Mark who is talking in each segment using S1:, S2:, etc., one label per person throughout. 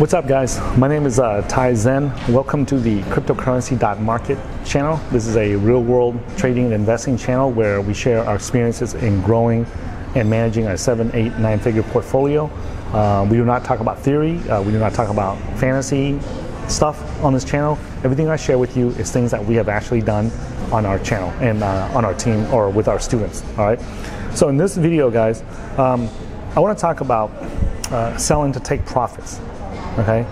S1: What's up, guys? My name is Ty Zen. Welcome to the cryptocurrency.market channel. This is a real world trading and investing channel where we share our experiences in growing and managing a 7, 8, 9-figure portfolio. We do not talk about theory. We do not talk about fantasy stuff on this channel. Everything I share with you is things that we have actually done on our channel and on our team or with our students. All right. So in this video, guys, I want to talk about selling to take profits. Okay,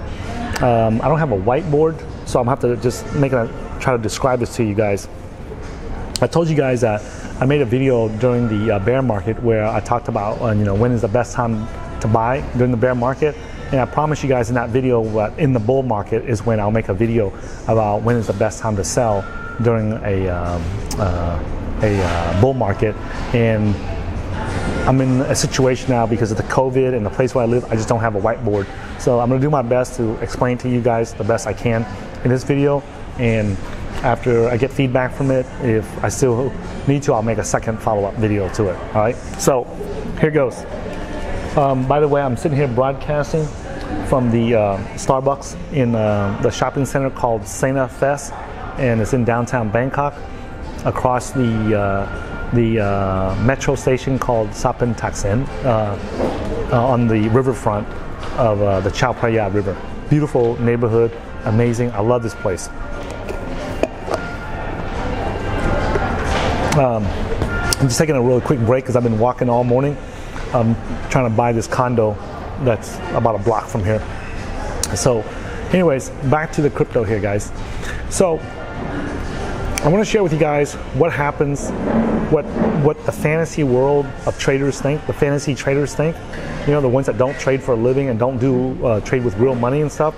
S1: I don't have a whiteboard, so I'm gonna have to just try to describe this to you guys. I told you guys that I made a video during the bear market where I talked about when is the best time to buy during the bear market, and I promise you guys in that video that in the bull market is when I'll make a video about when is the best time to sell during a bull market. And I'm in a situation now because of the COVID and the place where I live, I just don't have a whiteboard. So I'm gonna do my best to explain to you guys the best I can in this video. And after I get feedback from it, if I still need to, I'll make a second follow-up video to it, all right? So here goes. By the way, I'm sitting here broadcasting from the Starbucks in the shopping center called Sena Fest, and it's in downtown Bangkok, across the metro station called Sapen Taksen on the riverfront of the Chao Phraya River. Beautiful neighborhood, amazing. I love this place. I'm just taking a really quick break because I've been walking all morning. I'm trying to buy this condo that's about a block from here. So anyways, back to the crypto here, guys. So I want to share with you guys what happens, what the fantasy world of traders think, the fantasy traders think, the ones that don't trade for a living and don't do trade with real money and stuff,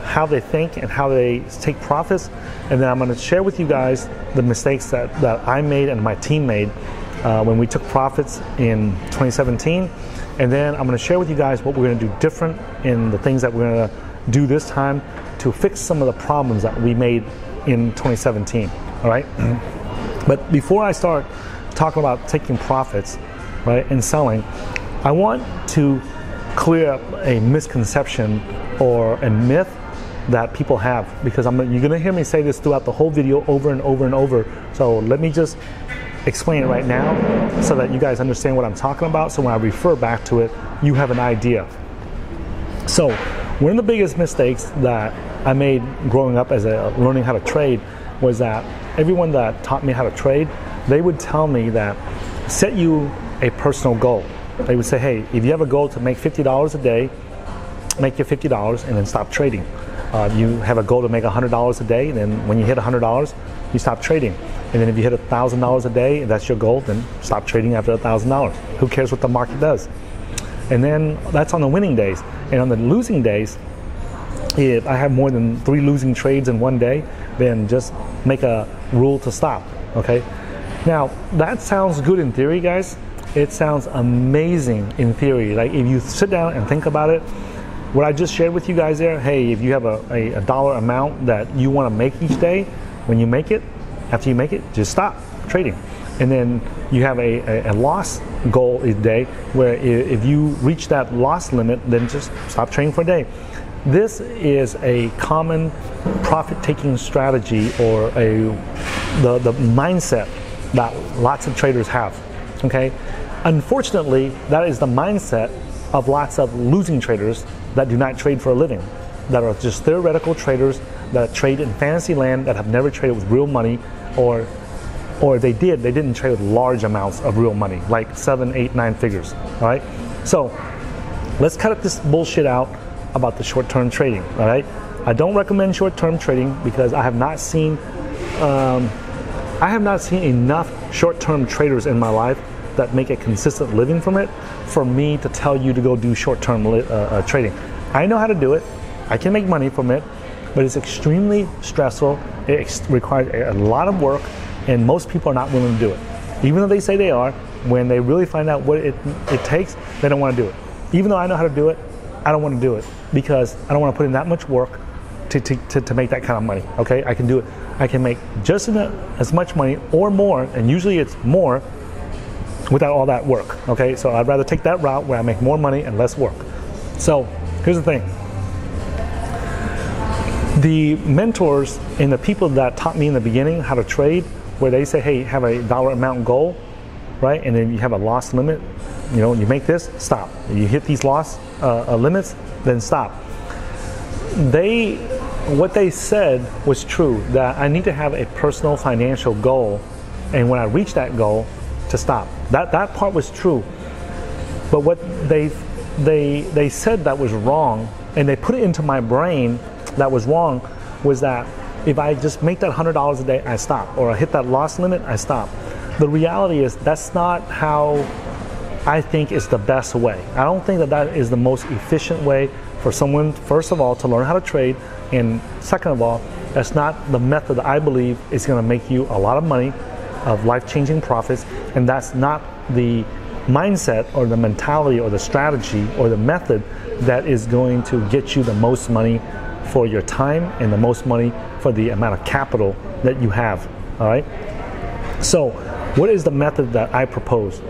S1: how they think and how they take profits. And then I'm going to share with you guys the mistakes that I made and my team made when we took profits in 2017. And then I'm going to share with you guys what we're going to do different in the things that we're going to do this time to fix some of the problems that we made in 2017. All right. But before I start talking about taking profits, right, and selling, I want to clear up a misconception or a myth that people have, because you're going to hear me say this throughout the whole video over and over and over. So let me just explain it right now so that you guys understand what I'm talking about. So when I refer back to it, you have an idea. So one of the biggest mistakes that I made growing up as learning how to trade was that everyone that taught me how to trade, they would tell me that set you a personal goal. They would say, hey, if you have a goal to make $50 a day, make your $50 and then stop trading. You have a goal to make $100 a day, and then when you hit $100, you stop trading. And then if you hit $1,000 a day, and that's your goal, then stop trading after $1,000. Who cares what the market does? And then that's on the winning days. And on the losing days, if I have more than 3 losing trades in one day, then just make a rule to stop, okay? Now, that sounds good in theory, guys. It sounds amazing in theory. Like if you sit down and think about it, what I just shared with you guys there, hey, if you have a dollar amount that you want to make each day, when you make it, after you make it, just stop trading. And then you have a loss goal each day where if you reach that loss limit, then just stop trading for a day. This is a common profit-taking strategy or the mindset that lots of traders have, okay? Unfortunately, that is the mindset of lots of losing traders that do not trade for a living, that are just theoretical traders that trade in fantasy land, that have never traded with real money, or they didn't trade with large amounts of real money, like 7, 8, 9 figures, all right? So let's cut this bullshit out about the short-term trading, all right? I don't recommend short-term trading because I have not seen enough short-term traders in my life that make a consistent living from it for me to tell you to go do short-term trading. I know how to do it. I can make money from it, but it's extremely stressful. It requires a lot of work, and most people are not willing to do it. Even though they say they are, when they really find out what it takes, they don't want to do it. Even though I know how to do it, I don't want to do it because I don't want to put in that much work to make that kind of money, okay? I can do it. I can make just as much money or more, and usually it's more, without all that work, okay? So I'd rather take that route where I make more money and less work. So here's the thing. The mentors and the people that taught me in the beginning how to trade, where they say, hey, have a dollar amount goal, right? And then you have a loss limit. You know, you make this, stop. You hit these loss limits, then stop. What they said was true, that I need to have a personal financial goal, and when I reach that goal, to stop. That part was true. But what they said that was wrong, and they put it into my brain that was wrong, was that if I just make that $100 a day, I stop, or I hit that loss limit, I stop. The reality is that's not how I think is the best way. I don't think that that is the most efficient way for someone, first of all, to learn how to trade, and second of all, that's not the method that I believe is going to make you a lot of money, of life-changing profits, and that's not the mindset or the mentality or the strategy or the method that is going to get you the most money for your time and the most money for the amount of capital that you have. All right. So what is the method that I propose?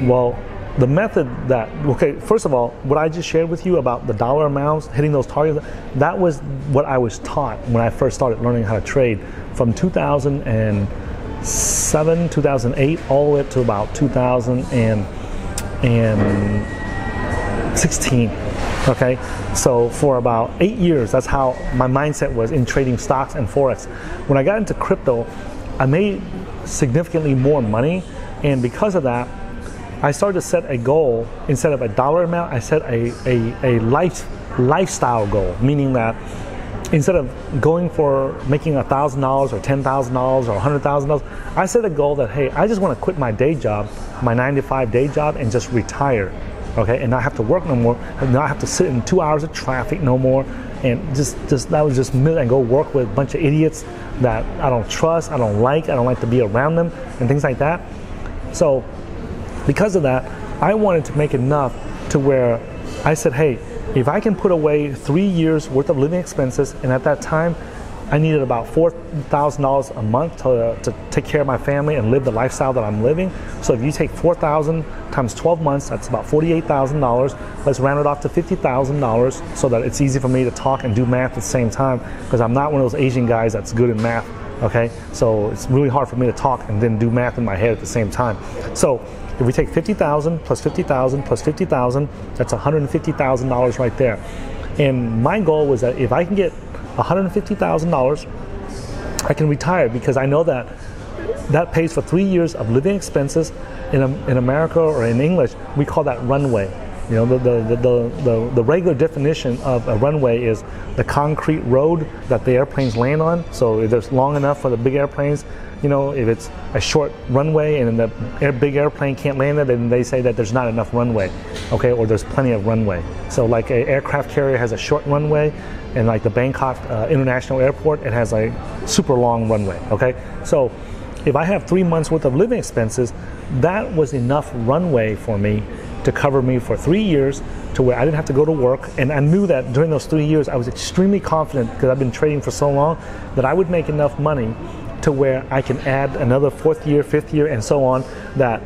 S1: Well, the method that, okay, first of all, what I just shared with you about the dollar amounts, hitting those targets, that was what I was taught when I first started learning how to trade from 2007, 2008, all the way up to about 2016. Okay, so for about 8 years, that's how my mindset was in trading stocks and Forex. When I got into crypto, I made significantly more money, and because of that, I started to set a goal. Instead of a dollar amount, I set a lifestyle goal, meaning that instead of going for making $1,000 or $10,000 or $100,000, I set a goal that, hey, I just want to quit my day job, my 9-to-5 day job, and just retire, okay, and not have to work no more, and not have to sit in 2 hours of traffic no more, and just that was just me, and go work with a bunch of idiots that I don't trust, I don't like to be around them, and things like that. So because of that, I wanted to make enough to where I said, hey, if I can put away 3 years worth of living expenses, and at that time, I needed about $4,000 a month to take care of my family and live the lifestyle that I'm living. So if you take $4,000 times 12 months, that's about $48,000. Let's round it off to $50,000 so that it's easy for me to talk and do math at the same time, because I'm not one of those Asian guys that's good in math, okay? So it's really hard for me to talk and then do math in my head at the same time. So if we take 50,000 plus 50,000 plus 50,000, that's $150,000 right there. And my goal was that if I can get $150,000, I can retire, because I know that that pays for 3 years of living expenses. In America, or in English, we call that runway. You know, the regular definition of a runway is the concrete road that the airplanes land on. So if it's long enough for the big airplanes, you know, if it's a short runway and the big airplane can't land it, then they say that there's not enough runway, okay, or there's plenty of runway. So like an aircraft carrier has a short runway, and like the Bangkok International Airport, it has a super long runway, okay? So if I have 3 months worth of living expenses, that was enough runway for me to cover me for 3 years, to where I didn't have to go to work. And I knew that during those 3 years, I was extremely confident, because I've been trading for so long, that I would make enough money to where I can add another 4th year, 5th year, and so on, that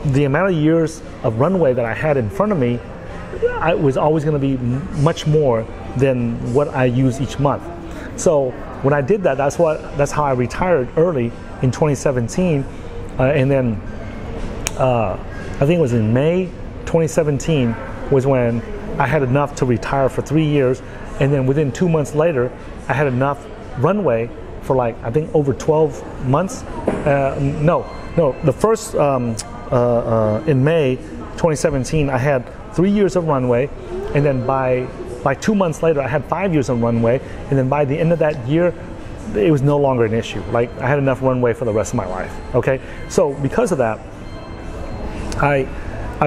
S1: the amount of years of runway that I had in front of me, I was always going to be much more than what I use each month. So when I did that, that's how I retired early in 2017, and then I think it was in May 2017 was when I had enough to retire for 3 years, and then within 2 months later, I had enough runway for like, I think over 12 months. The first in May 2017, I had 3 years of runway, and then by 2 months later, I had 5 years of runway, and then by the end of that year, it was no longer an issue. Like, I had enough runway for the rest of my life, okay? So because of that, I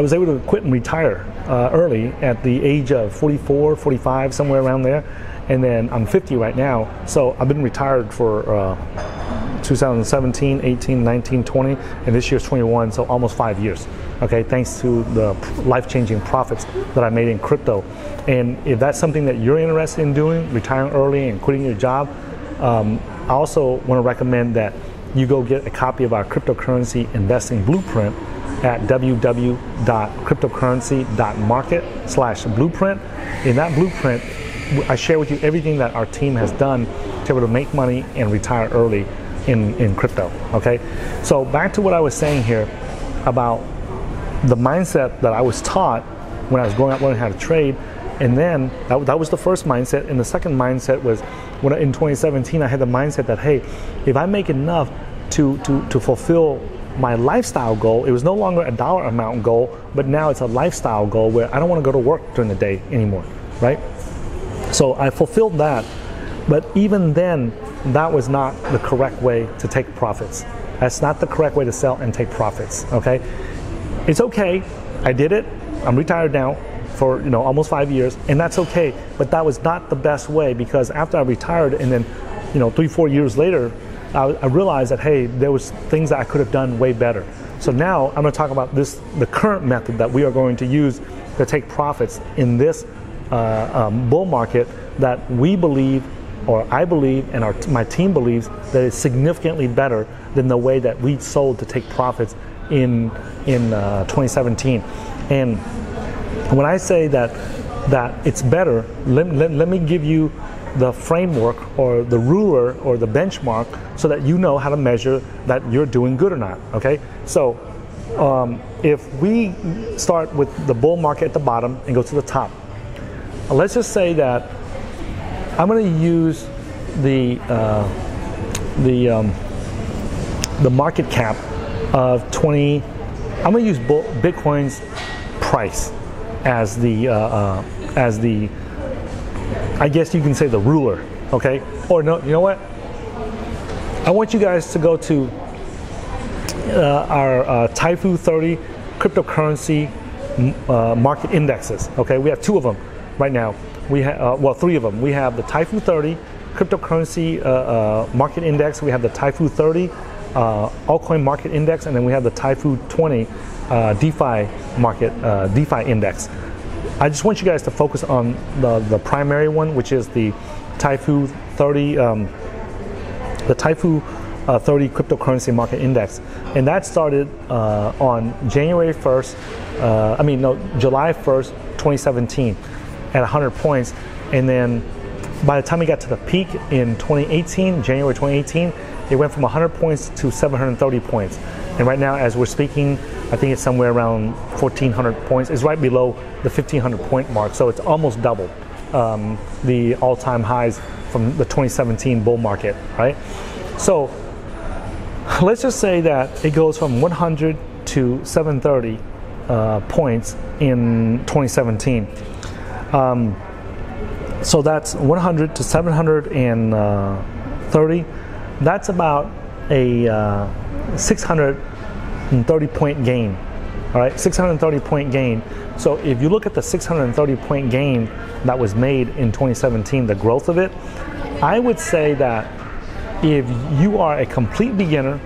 S1: was able to quit and retire early at the age of 44, 45, somewhere around there, and then I'm 50 right now, so I've been retired for 2017, 18, 19, 20, and this year's 21, so almost 5 years. Okay, thanks to the life-changing profits that I made in crypto. And if that's something that you're interested in doing, retiring early and quitting your job, I also want to recommend that you go get a copy of our cryptocurrency investing blueprint at www.cryptocurrency.market/blueprint. In that blueprint, I share with you everything that our team has done to be able to make money and retire early in crypto, okay? So back to what I was saying here about the mindset that I was taught when I was growing up learning how to trade, and then that was the first mindset, and the second mindset was when in 2017 I had the mindset that, hey, if I make enough to fulfill my lifestyle goal, it was no longer a dollar amount goal, but now it's a lifestyle goal where I don't want to go to work during the day anymore, right? So I fulfilled that, but even then, that was not the correct way to take profits. That's not the correct way to sell and take profits, okay? It's okay, I did it, I'm retired now for almost 5 years, and that's okay, but that was not the best way, because after I retired and then 3-4 years later, I realized that, hey, there was things that I could have done way better. So now I'm going to talk about the current method that we are going to use to take profits in this bull market that we believe, or I believe, and my team believes that is significantly better than the way that we sold to take profits in 2017. And when I say that it's better, let me give you the framework or the ruler or the benchmark so that you know how to measure that you're doing good or not, okay? So if we start with the bull market at the bottom and go to the top, let's just say that I'm going to use the market cap of 20. I'm going to use Bitcoin's price as the I guess you can say the ruler, okay? Or no, you know what? I want you guys to go to our Taifu 30 cryptocurrency market indexes, okay? We have 2 of them right now. We have, well, 3 of them. We have the Taifu 30 cryptocurrency market index. We have the Taifu 30 altcoin market index, and then we have the Taifu 20 DeFi market DeFi index. I just want you guys to focus on the primary one, which is the Taifu 30 the Taifu 30 cryptocurrency market index, and that started on January 1st. July 1st, 2017, at 100 points, and then by the time we got to the peak in 2018, January 2018, it went from 100 points to 730 points. And right now, as we're speaking, I think it's somewhere around 1,400 points. It's right below the 1,500 point mark, so it's almost doubled the all-time highs from the 2017 bull market, right? So let's just say that it goes from 100 to 730 points in 2017. So that's 100 to 730. That's about a 630 point gain. All right, 630 point gain. So if you look at the 630 point gain that was made in 2017, the growth of it, I would say that if you are a complete beginner,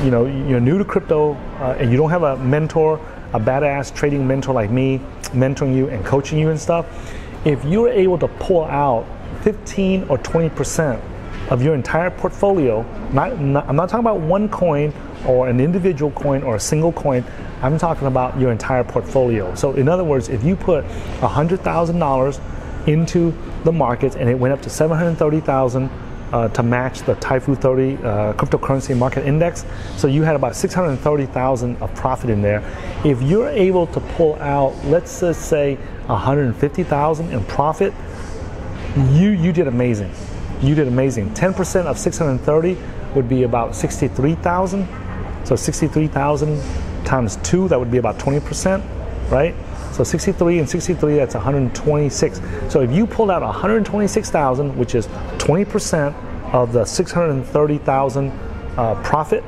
S1: you're new to crypto, and you don't have a mentor, a badass trading mentor like me, mentoring you and coaching you and stuff, if you're able to pull out 15 or 20% of your entire portfolio, I'm not talking about one coin or an individual coin or a single coin, I'm talking about your entire portfolio. So in other words, if you put $100,000 into the markets and it went up to 730,000 to match the Taifu 30 cryptocurrency market index, so you had about 630,000 of profit in there. If you're able to pull out, let's just say 150,000 in profit, you did amazing. You did amazing. 10% of 630 would be about 63,000. So 63,000 times 2, that would be about 20%, right? So 63 and 63, that's 126. So if you pulled out 126,000, which is 20% of the 630,000 profit,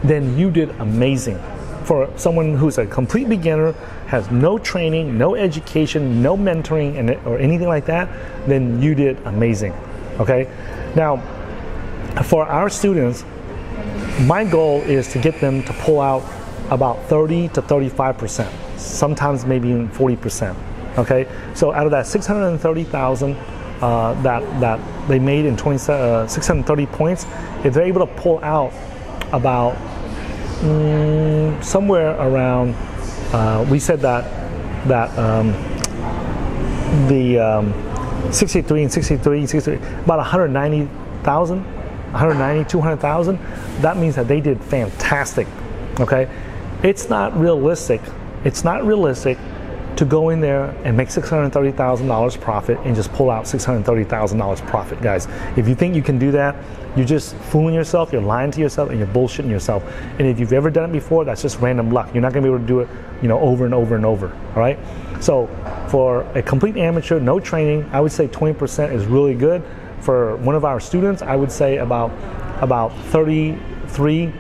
S1: then you did amazing. For someone who's a complete beginner, has no training, no education, no mentoring, or anything like that, then you did amazing. Okay? Now, for our students, my goal is to get them to pull out about 30 to 35%, sometimes maybe even 40%. Okay? So out of that 630,000 that they made in 630 points, if they're able to pull out about somewhere around, we said that the 63 and 63, 63, about 190,000, 190, 200,000. That means that they did fantastic. Okay, it's not realistic. It's not realistic to go in there and make $630,000 profit and just pull out $630,000 profit, guys. If you think you can do that, you're just fooling yourself, you're lying to yourself, and you're bullshitting yourself. And if you've ever done it before, that's just random luck. You're not gonna be able to do it, over and over and over, all right? So for a complete amateur, no training, I would say 20% is really good. For one of our students, I would say about 33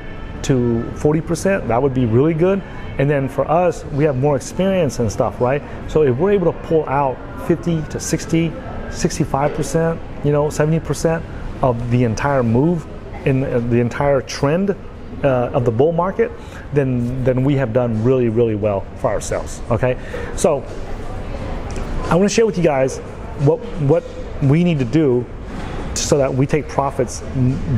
S1: to 40%, that would be really good. And then for us, we have more experience and stuff, right? So if we're able to pull out 50 to 60, 65%, 70% of the entire move in the entire trend of the bull market, then we have done really, really well for ourselves, okay? So I want to share with you guys what we need to do so that we take profits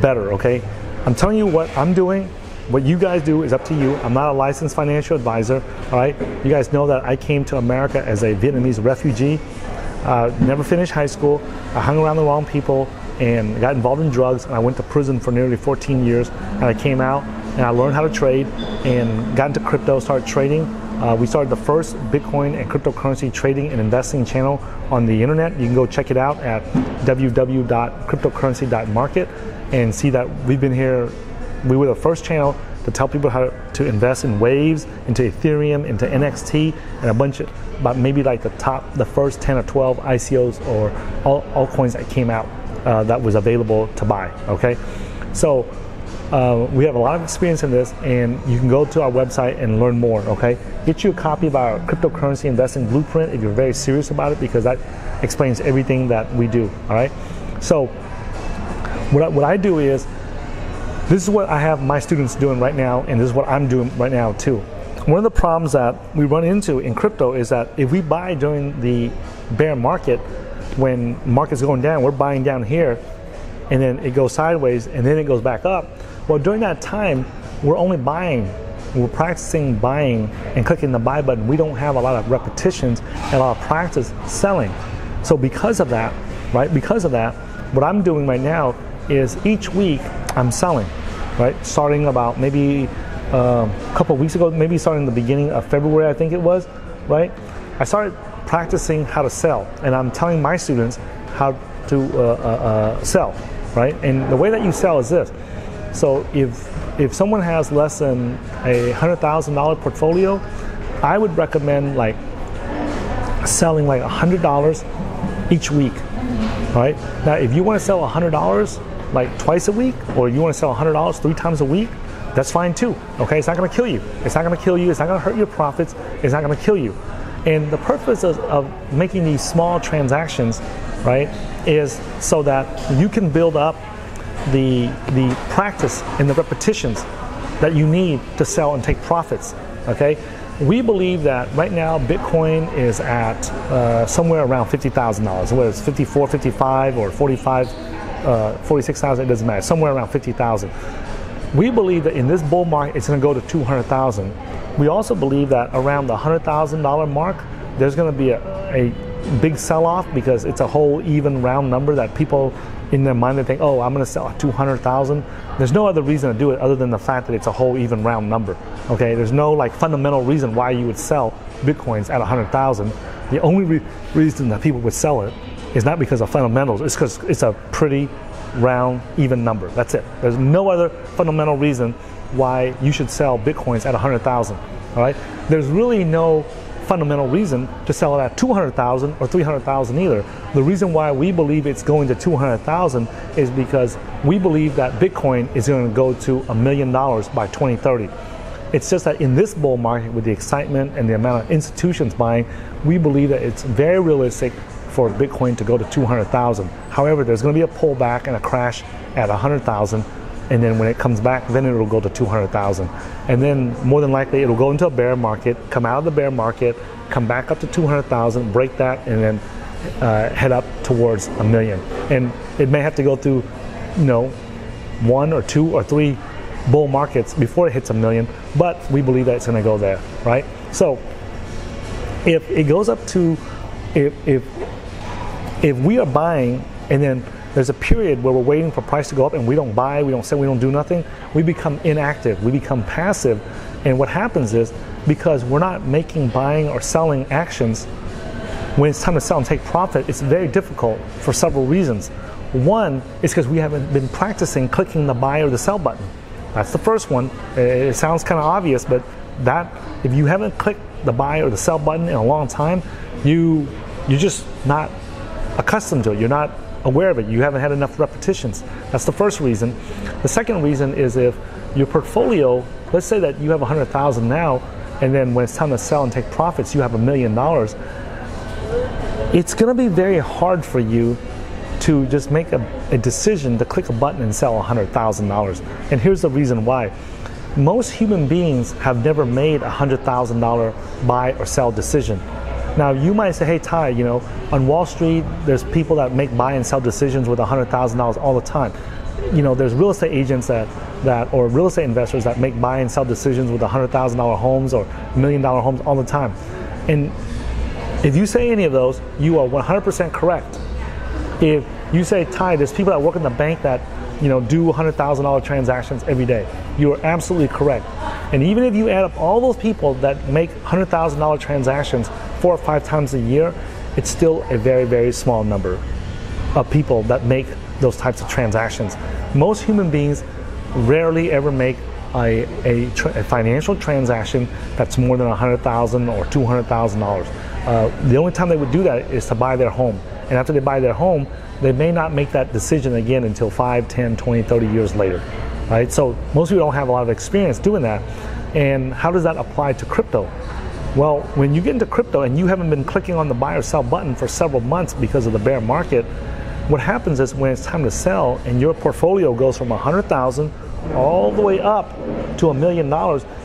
S1: better, okay? I'm telling you what I'm doing. What you guys do is up to you. I'm not a licensed financial advisor, all right? You guys know that I came to America as a Vietnamese refugee, never finished high school. I hung around the wrong people and got involved in drugs, and I went to prison for nearly 14 years, and I came out and I learned how to trade and got into crypto, started trading. We started the first Bitcoin and cryptocurrency trading and investing channel on the internet. You can go check it out at www.cryptocurrency.market and see that we've been here. We were the first channel to tell people how to invest in waves, into Ethereum, into NXT, and a bunch of, about maybe like the first 10 or 12 ICOs or all coins that came out that was available to buy, okay? So we have a lot of experience in this, and you can go to our website and learn more, okay? Get you a copy of our cryptocurrency investing blueprint if you're very serious about it, because that explains everything that we do, all right? So what I do is, this is what I have my students doing right now, and this is what I'm doing right now too. One of the problems that we run into in crypto is that if we buy during the bear market, when market's going down, we're buying down here, and then it goes sideways, and then it goes back up. Well, during that time, we're only buying. We're practicing buying and clicking the buy button. We don't have a lot of repetitions and a lot of practice selling. So because of that, right, what I'm doing right now is each week I'm selling, right? Starting about maybe a couple of weeks ago, maybe starting the beginning of February, I think it was, right? I started practicing how to sell, and I'm telling my students how to sell, right? And the way that you sell is this. So if someone has less than a $100,000 portfolio, I would recommend like selling like $100 each week, right? Now, if you want to sell $100 like twice a week, or you want to sell $100 3 times a week, that's fine too, okay? It's not going to kill you. It's not going to kill you. It's not going to hurt your profits. It's not going to kill you. And the purpose of making these small transactions, right, is so that you can build up the practice and the repetitions that you need to sell and take profits, okay? We believe that right now Bitcoin is at somewhere around $50,000, whether it's 54, 55, or 45, 46,000, it doesn't matter, somewhere around 50,000. We believe that in this bull market, it's going to go to 200,000. We also believe that around the $100,000 mark, there's going to be a big sell-off, because it's a whole even round number that people in their mind, they think, oh, I'm going to sell at 200,000. There's no other reason to do it other than the fact that it's a whole even round number. Okay, there's no like fundamental reason why you would sell Bitcoins at 100,000. The only reason that people would sell it is not because of fundamentals. It's because it's a pretty round, even number. That's it. There's no other fundamental reason why you should sell Bitcoins at 100,000. All right. There's really no fundamental reason to sell it at 200,000 or 300,000 either. The reason why we believe it's going to 200,000 is because we believe that Bitcoin is going to go to $1 million by 2030. It's just that in this bull market, with the excitement and the amount of institutions buying, we believe that it's very realistic for Bitcoin to go to 200,000. However, there's going to be a pullback and a crash at 100,000, and then when it comes back, then it'll go to 200,000. And then more than likely, it'll go into a bear market, come out of the bear market, come back up to 200,000, break that, and then head up towards $1 million. And it may have to go through, 1 or 2 or 3 bull markets before it hits $1 million, but we believe that it's going to go there, right? So if it goes up to, if If we are buying and then there's a period where we're waiting for price to go up and we don't buy, we don't sell, we don't do nothing, we become inactive, we become passive. And what happens is, because we're not making buying or selling actions, when it's time to sell and take profit, it's very difficult for several reasons. One is because we haven't been practicing clicking the buy or the sell button. That's the first one. It sounds kind of obvious, but that if you haven't clicked the buy or the sell button in a long time, you're just not accustomed to it. You're not aware of it. You haven't had enough repetitions. That's the first reason. The second reason is if your portfolio, let's say that you have 100,000 now, and then when it's time to sell and take profits, you have $1 million. It's going to be very hard for you to just make a decision to click a button and sell $100,000. And here's the reason why. Most human beings have never made a $100,000 buy or sell decision. Now you might say, hey Ty, you know, on Wall Street, there's people that make buy and sell decisions with $100,000 all the time. You know, there's real estate agents or real estate investors that make buy and sell decisions with $100,000 homes or $1 million homes all the time. And if you say any of those, you are 100% correct. If you say, Ty, there's people that work in the bank that, you know, do $100,000 transactions every day, you are absolutely correct. And even if you add up all those people that make $100,000 transactions 4 or 5 times a year, it's still a very, very small number of people that make those types of transactions. Most human beings rarely ever make a financial transaction that's more than $100,000 or $200,000. The only time they would do that is to buy their home. And after they buy their home, they may not make that decision again until 5, 10, 20, 30 years later. Right? So most people don't have a lot of experience doing that. And how does that apply to crypto? Well, when you get into crypto and you haven't been clicking on the buy or sell button for several months because of the bear market, what happens is when it's time to sell and your portfolio goes from 100,000 all the way up to $1 million,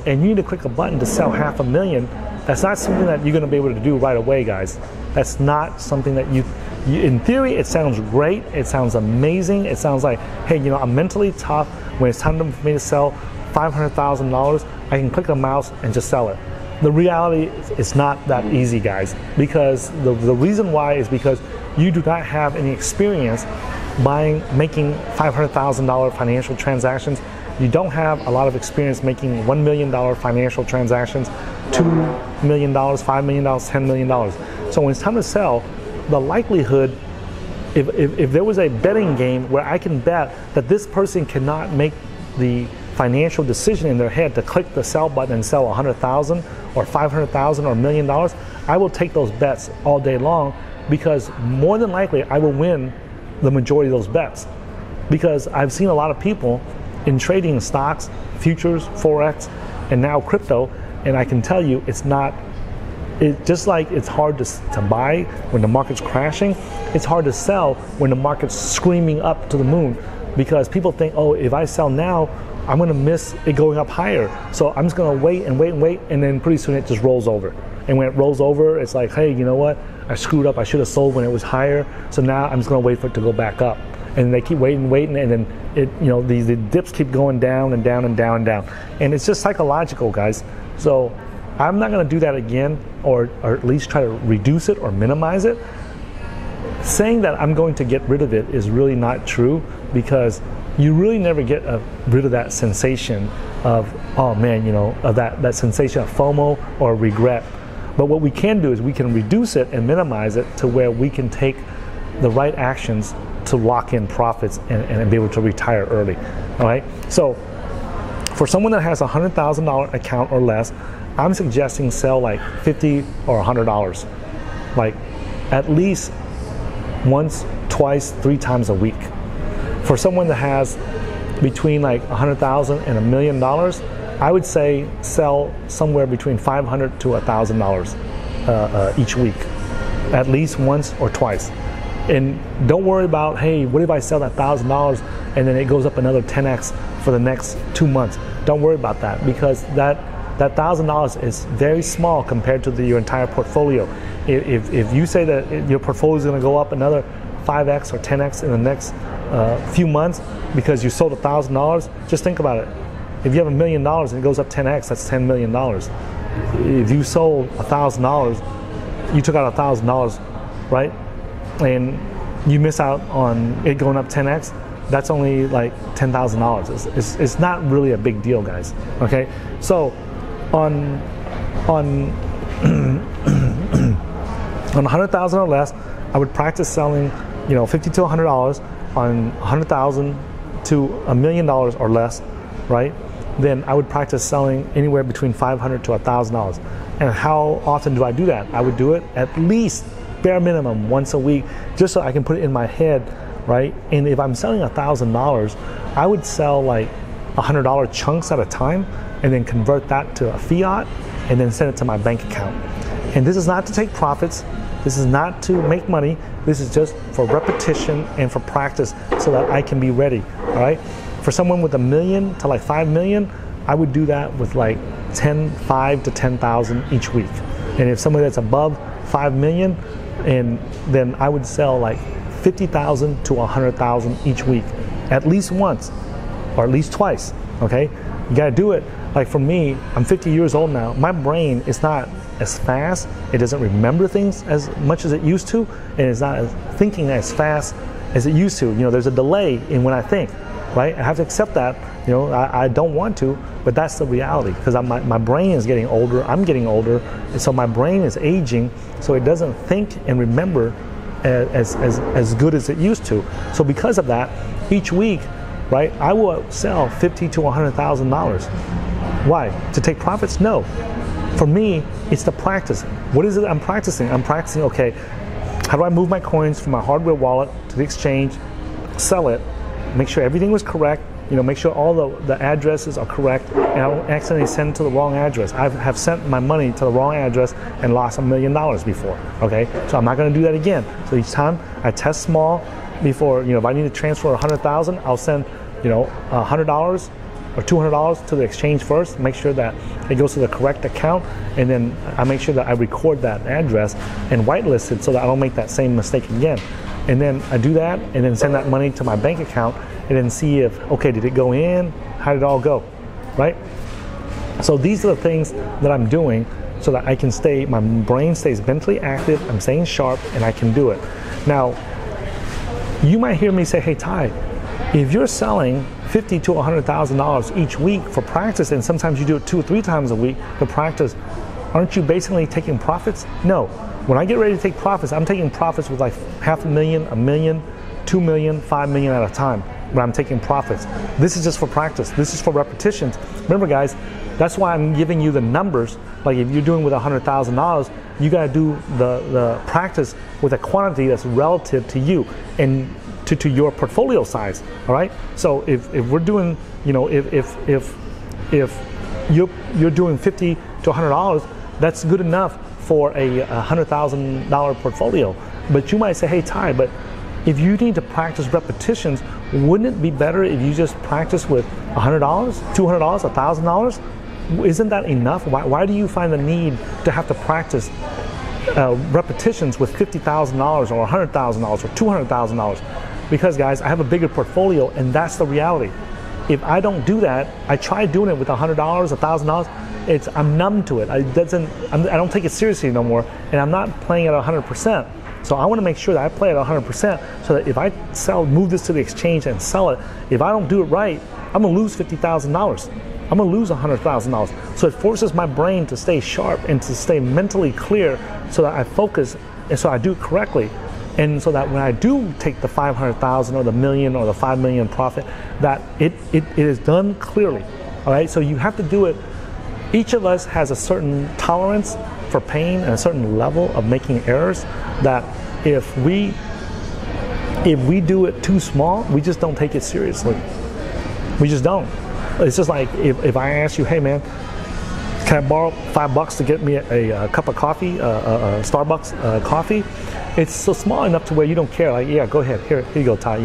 S1: and you need to click a button to sell $500,000, that's not something that you're going to be able to do right away, guys. That's not something that you in theory, it sounds great. It sounds amazing. It sounds like, hey, you know, I'm mentally tough. When it's time for me to sell $500,000, I can click a mouse and just sell it. The reality is not that easy, guys, because the reason why is because you do not have any experience making $500,000 financial transactions. You don't have a lot of experience making $1 million financial transactions, $2 million, $5 million, $10 million. So when it's time to sell, the likelihood, if there was a betting game where I can bet that this person cannot make the financial decision in their head to click the sell button and sell $100,000 or $500,000 or $1 million, I will take those bets all day long, because more than likely I will win the majority of those bets. Because I've seen a lot of people in trading stocks, futures, Forex, and now crypto, and I can tell you just like it's hard to buy when the market's crashing, it's hard to sell when the market's screaming up to the moon, because people think, oh, if I sell now, I'm going to miss it going up higher. So I'm just going to wait and wait and wait, and then pretty soon it just rolls over. And when it rolls over, it's like, hey, you know what? I screwed up. I should have sold when it was higher. So now I'm just going to wait for it to go back up. And they keep waiting, and then the dips keep going down and down and down and down. And it's just psychological, guys. So I'm not going to do that again, or at least try to reduce it or minimize it. Saying that I'm going to get rid of it is really not true, because you really never get rid of that sensation of, oh man, of that sensation of FOMO or regret. But what we can do is we can reduce it and minimize it to where we can take the right actions to lock in profits and be able to retire early. All right. So for someone that has a $100,000 account or less, I'm suggesting sell like $50 or $100, like at least once, twice, 3 times a week. For someone that has between like $100,000 and $1 million, I would say sell somewhere between $500 to $1,000 each week, at least once or twice. And don't worry about, hey, what if I sell that $1,000 and then it goes up another 10x for the next 2 months? Don't worry about that, because that $1,000 is very small compared to your entire portfolio. If you say that your portfolio is going to go up another 5x or 10x in the next few months because you sold $1,000, just think about it. If you have $1 million and it goes up 10x, that's $10 million. If you sold $1,000, you took out $1,000, right? and you miss out on it going up 10x, that's only like $10,000. It's not really a big deal, guys. Okay, so on on 100,000 or less, I would practice selling, $50 to $100. On 100,000 to $1 million or less, right? Then I would practice selling anywhere between $500 to $1,000. And how often do I do that? I would do it at least bare minimum once a week, just so I can put it in my head, right? And if I'm selling $1,000, I would sell like $100 chunks at a time, and then convert that to a fiat, and then send it to my bank account. And this is not to take profits. This is not to make money. This is just for repetition and for practice, so that I can be ready, all right? For someone with $1 million to like 5 million, I would do that with like 5 to 10,000 each week. And if somebody that's above 5 million, and then I would sell like 50,000 to 100,000 each week, at least once, or at least twice, okay? You gotta do it. Like for me, I'm 50 years old now. My brain is not as fast. It doesn't remember things as much as it used to, and it's not thinking as fast as it used to. There's a delay in when I think, right? I have to accept that. I don't want to, but that's the reality, because my brain is getting older. I'm getting older, and so my brain is aging, so it doesn't think and remember as good as it used to. So because of that, each week, right, I will sell $50,000 to $100,000. Why? To take profits? No. For me, it's the practice. What is it I'm practicing? I'm practicing, okay, how do I move my coins from my hardware wallet to the exchange, sell it, make sure everything was correct, make sure all the addresses are correct, and I don't accidentally send it to the wrong address. I have sent my money to the wrong address and lost $1 million before, okay? So I'm not gonna do that again. So each time I test small before, if I need to transfer 100,000, I'll send, $100 or $200 to the exchange first, make sure that it goes to the correct account, and then I make sure that I record that address and whitelist it so that I don't make that same mistake again. And then I do that, and then send that money to my bank account, and then see if, okay, did it go in? How did it all go, right? So these are the things that I'm doing so that I can my brain stays mentally active, I'm staying sharp, and I can do it. Now, you might hear me say, hey, Ty, if you're selling $50,000 to $100,000 each week for practice, and sometimes you do it 2 or 3 times a week for practice, aren't you basically taking profits? No. When I get ready to take profits, I'm taking profits with like $500,000, $1 million, $2 million, $5 million at a time when I'm taking profits. This is just for practice. This is for repetitions. Remember, guys, that's why I'm giving you the numbers. Like if you're doing with $100,000, you got to do the practice with a quantity that's relative to you and to your portfolio size. All right. So if we're doing, if you're doing $50 to $100, that's good enough for a $100,000 portfolio. But you might say, hey, Ty, but if you need to practice repetitions, wouldn't it be better if you just practice with $100, $200, $1,000? Isn't that enough? Why do you find the need to have to practice repetitions with $50,000 or $100,000 or $200,000? Because, guys, I have a bigger portfolio, and that's the reality. If I don't do that, I try doing it with $100, $1,000. I'm numb to it. I don't take it seriously no more, and I'm not playing at 100%. So I want to make sure that I play at 100%, so that if I move this to the exchange and sell it, if I don't do it right, I'm gonna lose $50,000. I'm gonna lose $100,000. So it forces my brain to stay sharp and to stay mentally clear, so that I focus and so I do it correctly. And so that when I do take the 500,000 or the million or the 5 million profit, that it is done clearly. All right. So you have to do it. Each of us has a certain tolerance for pain and a certain level of making errors. That if we do it too small, we just don't take it seriously. We just don't. It's just like if I ask you, hey man, can I borrow $5 to get me a cup of coffee, a Starbucks coffee? It's so small enough to where you don't care. Like, yeah, go ahead. Here you go, Ty.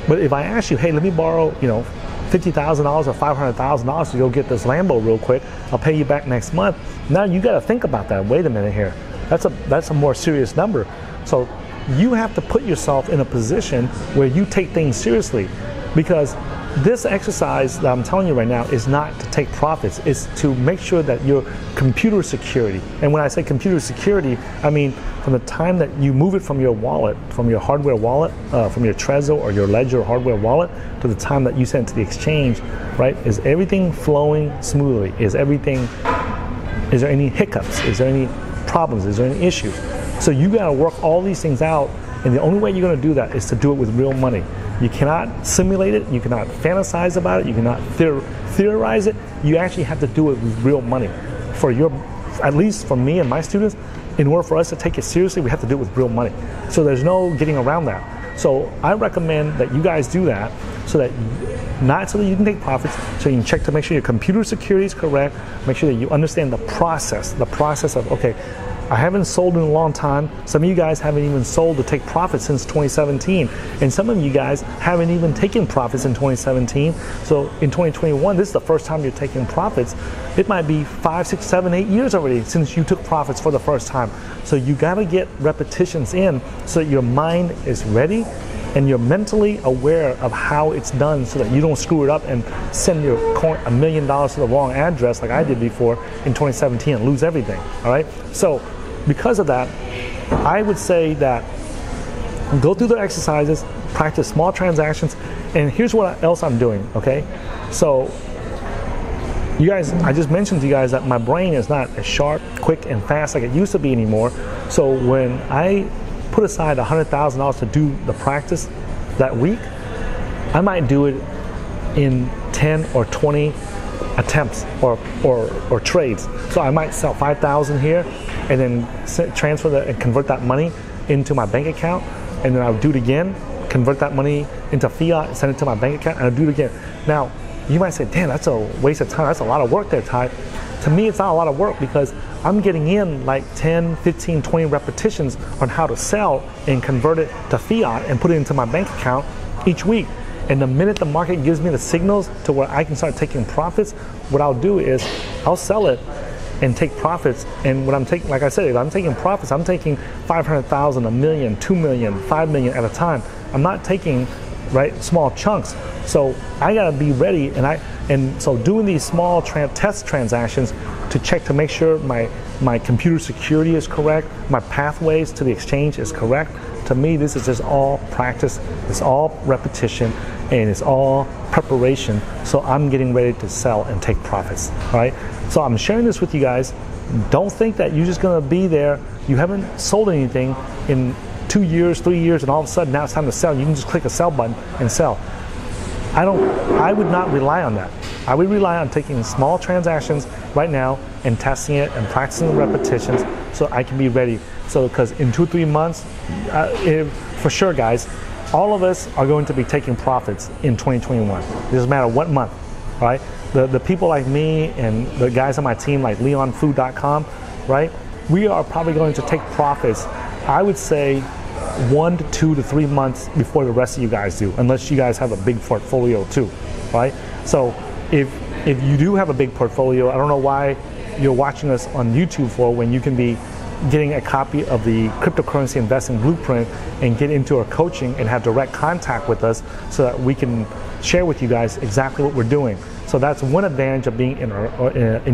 S1: But if I ask you, hey, let me borrow, $50,000 or $500,000 to go get this Lambo real quick, I'll pay you back next month. Now you got to think about that. Wait a minute here. That's a more serious number. So you have to put yourself in a position where you take things seriously, because this exercise that I'm telling you right now is not to take profits. It's to make sure that your computer security, and when I say computer security, I mean from the time that you move it from your wallet, from your hardware wallet, from your Trezor or your Ledger hardware wallet, to the time that you send it to the exchange, right? Is everything flowing smoothly? Is there any hiccups? Is there any problems? Is there any issues? So you got to work all these things out, and the only way you're going to do that is to do it with real money. You cannot simulate it, you cannot fantasize about it, you cannot theorize it. You actually have to do it with real money. At least for me and my students, in order for us to take it seriously, we have to do it with real money. So there's no getting around that. So I recommend that you guys do that, so that not so that you can take profits, so you can check to make sure your computer security is correct, make sure that you understand the process of, okay, I haven't sold in a long time. Some of you guys haven't even sold to take profits since 2017. And some of you guys haven't even taken profits in 2017. So in 2021, this is the first time you're taking profits. It might be 5, 6, 7, 8 years already since you took profits for the first time. So you gotta get repetitions in so that your mind is ready and you're mentally aware of how it's done, so that you don't screw it up and send your $1 million to the wrong address like I did before in 2017 and lose everything, all right? So because of that, I would say that go through the exercises, practice small transactions, and here's what else I'm doing, okay? So you guys, I just mentioned to you guys that my brain is not as sharp, quick, and fast like it used to be anymore. So when I put aside $100,000 to do the practice that week, I might do it in 10 or 20 attempts or trades. So I might sell 5,000 here and then transfer that and convert that money into my bank account, and then I'll do it again, convert that money into fiat and send it to my bank account, and I'll do it again. Now, you might say, damn, that's a waste of time. That's a lot of work there, Ty. To me, it's not a lot of work because I'm getting in like 10, 15, 20 repetitions on how to sell and convert it to fiat and put it into my bank account each week. And the minute the market gives me the signals to where I can start taking profits, what I'll do is I'll sell it and take profits. And what I'm taking, like I said, if I'm taking profits, I'm taking 500,000, a million, 2 million, 5 million at a time. I'm not taking small chunks. So I gotta be ready, and so doing these small test transactions to check to make sure my computer security is correct, my pathways to the exchange is correct. To me, this is just all practice, it's all repetition, and it's all preparation. So I'm getting ready to sell and take profits, all right? So I'm sharing this with you guys. Don't think that you're just gonna be there, you haven't sold anything in 2 years, 3 years, and all of a sudden now it's time to sell. You can just click a sell button and sell. I would not rely on that. I would rely on taking small transactions right now and testing it and practicing the repetitions so I can be ready. So because in 2 or 3 months, for sure guys, all of us are going to be taking profits in 2021. It doesn't matter what month, all right? The people like me and the guys on my team like leonfood.com, right? We are probably going to take profits, I would say, 1 to 2 to 3 months before the rest of you guys do, unless you guys have a big portfolio too, right? So if you do have a big portfolio, I don't know why you're watching us on YouTube for, when you can be getting a copy of the Cryptocurrency Investing Blueprint and get into our coaching and have direct contact with us so that we can share with you guys exactly what we're doing. So that's one advantage of being in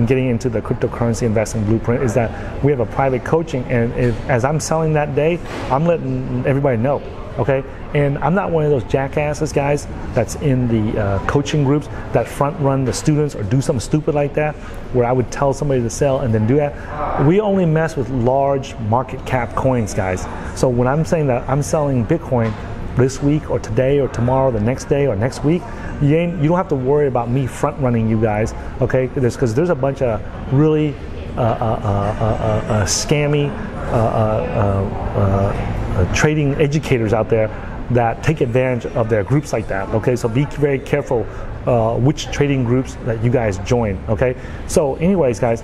S1: getting into the Cryptocurrency Investing Blueprint, is that we have a private coaching, and as I'm selling that day, I'm letting everybody know, okay? And I'm not one of those jackasses, guys, that's in the coaching groups that front run the students or do something stupid like that, where I would tell somebody to sell and then do that. We only mess with large market cap coins, guys. So when I'm saying that I'm selling Bitcoin this week or today or tomorrow, the next day or next week, you don't have to worry about me front running you guys, okay? Because there's a bunch of really scammy trading educators out there that take advantage of their groups like that, okay? So be very careful which trading groups that you guys join, okay? So anyways, guys,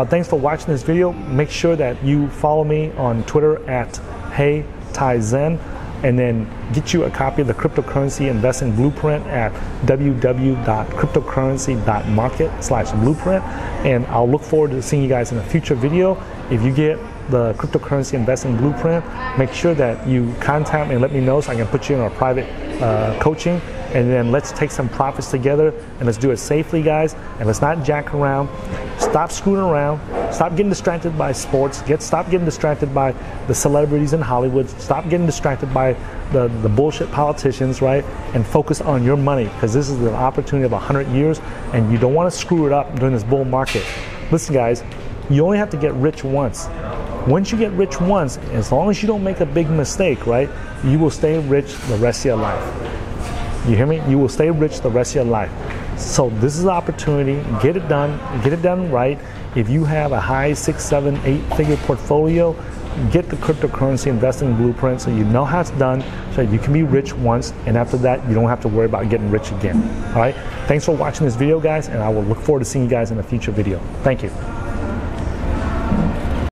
S1: thanks for watching this video. Make sure that you follow me on Twitter at HeyTyZen, and then get you a copy of the Cryptocurrency Investing Blueprint at www.cryptocurrency.market/blueprint. And I'll look forward to seeing you guys in a future video. If you get the Cryptocurrency Investing Blueprint, make sure that you contact me and let me know so I can put you in our private coaching, and then let's take some profits together and let's do it safely, guys, and let's not jack around. Stop screwing around. Stop getting distracted by sports. Stop getting distracted by the celebrities in Hollywood. Stop getting distracted by the bullshit politicians, right? And focus on your money, because this is the opportunity of 100 years, and you don't want to screw it up during this bull market. Listen, guys, you only have to get rich once. Once you get rich once, as long as you don't make a big mistake, right, you will stay rich the rest of your life. You hear me? You will stay rich the rest of your life. So this is the opportunity. Get it done right. If you have a high 6, 7, 8-figure portfolio, get the cryptocurrency investing blueprint so you know how it's done, so you can be rich once, and after that you don't have to worry about getting rich again. All right? Thanks for watching this video, guys, and I will look forward to seeing you guys in a future video. Thank you.